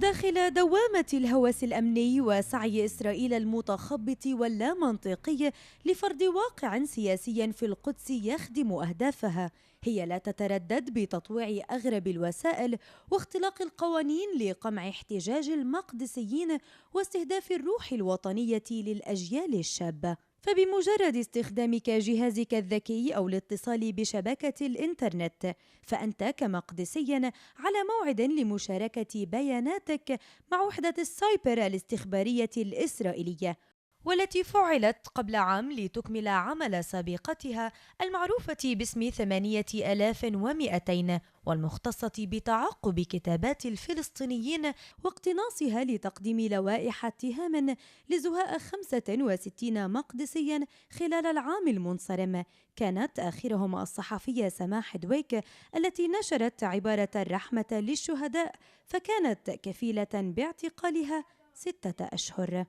داخل دوامة الهوس الأمني وسعي إسرائيل المتخبط واللامنطقي لفرض واقع سياسي في القدس يخدم أهدافها، هي لا تتردد بتطويع أغرب الوسائل واختلاق القوانين لقمع احتجاج المقدسيين واستهداف الروح الوطنية للأجيال الشابة. فبمجرد استخدامك جهازك الذكي أو الاتصال بشبكة الإنترنت، فأنت كمقدسي على موعد لمشاركة بياناتك مع وحدة السايبر الاستخبارية الإسرائيلية، والتي فعلت قبل عام لتكمل عمل سابقتها المعروفة باسم 8200 والمختصة بتعقب كتابات الفلسطينيين واقتناصها لتقديم لوائح اتهام لزهاء 65 مقدسيا خلال العام المنصرم، كانت آخرهم الصحفية سماح دويك التي نشرت عبارة الرحمة للشهداء، فكانت كفيلة باعتقالها 6 أشهر.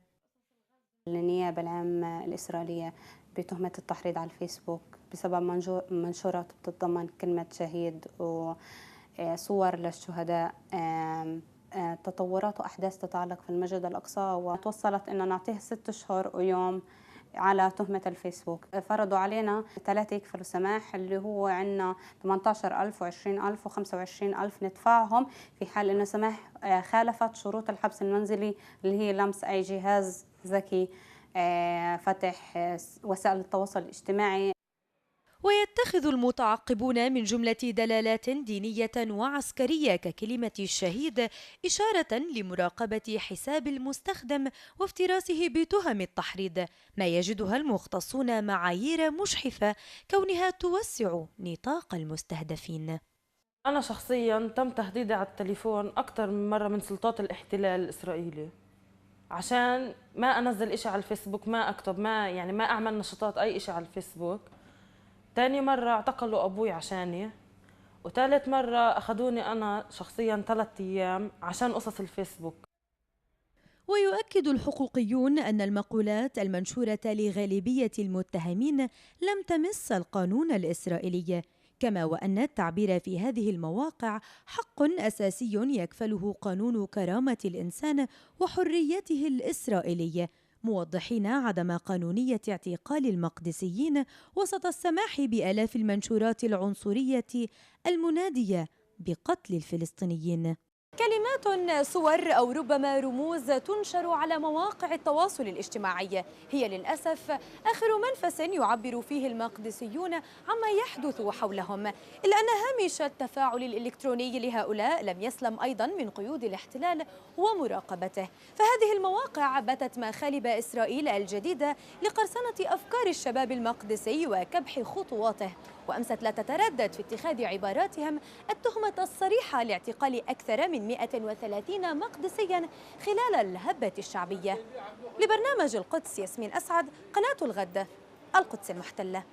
النيابة العامة الإسرائيلية بتهمة التحريض على الفيسبوك بسبب منشورات بتتضمن كلمة شهيد وصور للشهداء، تطورات وأحداث تتعلق في المسجد الأقصى، وتوصلت إنه نعطيه 6 أشهر ويوم على تهمة الفيسبوك. فرضوا علينا 3 يكفلوا سماح، اللي هو عندنا 18,000 و20,000 و25,000 ندفعهم في حال إنه سماح خالفت شروط الحبس المنزلي اللي هي لمس أي جهاز ذكي، فتح وسائل التواصل الاجتماعي. ويتخذ المتعقبون من جملة دلالات دينية وعسكرية ككلمة الشهيد إشارة لمراقبة حساب المستخدم وافتراسه بتهم التحريض، ما يجدها المختصون معايير مجحفة كونها توسع نطاق المستهدفين. أنا شخصياً تم تهديدي على التليفون أكثر من مرة من سلطات الاحتلال الإسرائيلي عشان ما أنزل إشي على الفيسبوك، ما أكتب، ما أعمل نشاطات أي إشي على الفيسبوك. تاني مرة اعتقلوا أبوي عشاني، وثالث مرة أخذوني أنا شخصياً 3 أيام عشان قصص الفيسبوك. ويؤكد الحقوقيون أن المقولات المنشورة لغالبية المتهمين لم تمس القانون الإسرائيلي، كما وأن التعبير في هذه المواقع حق أساسي يكفله قانون كرامة الإنسان وحريته الإسرائيلي، موضحين عدم قانونية اعتقال المقدسيين وسط السماح بآلاف المنشورات العنصرية المنادية بقتل الفلسطينيين. كلمات، صور أو ربما رموز تنشر على مواقع التواصل الاجتماعي هي للأسف آخر منفس يعبر فيه المقدسيون عما يحدث حولهم، إلا أن هامش التفاعل الإلكتروني لهؤلاء لم يسلم أيضا من قيود الاحتلال ومراقبته، فهذه المواقع باتت مخالب إسرائيل الجديدة لقرصنة أفكار الشباب المقدسي وكبح خطواته، وأمست لا تتردد في اتخاذ عباراتهم التهمة الصريحة لاعتقال أكثر من 130 مقدسيا خلال الهبة الشعبية. لبرنامج القدس، ياسمين أسعد، قناة الغد، القدس المحتلة.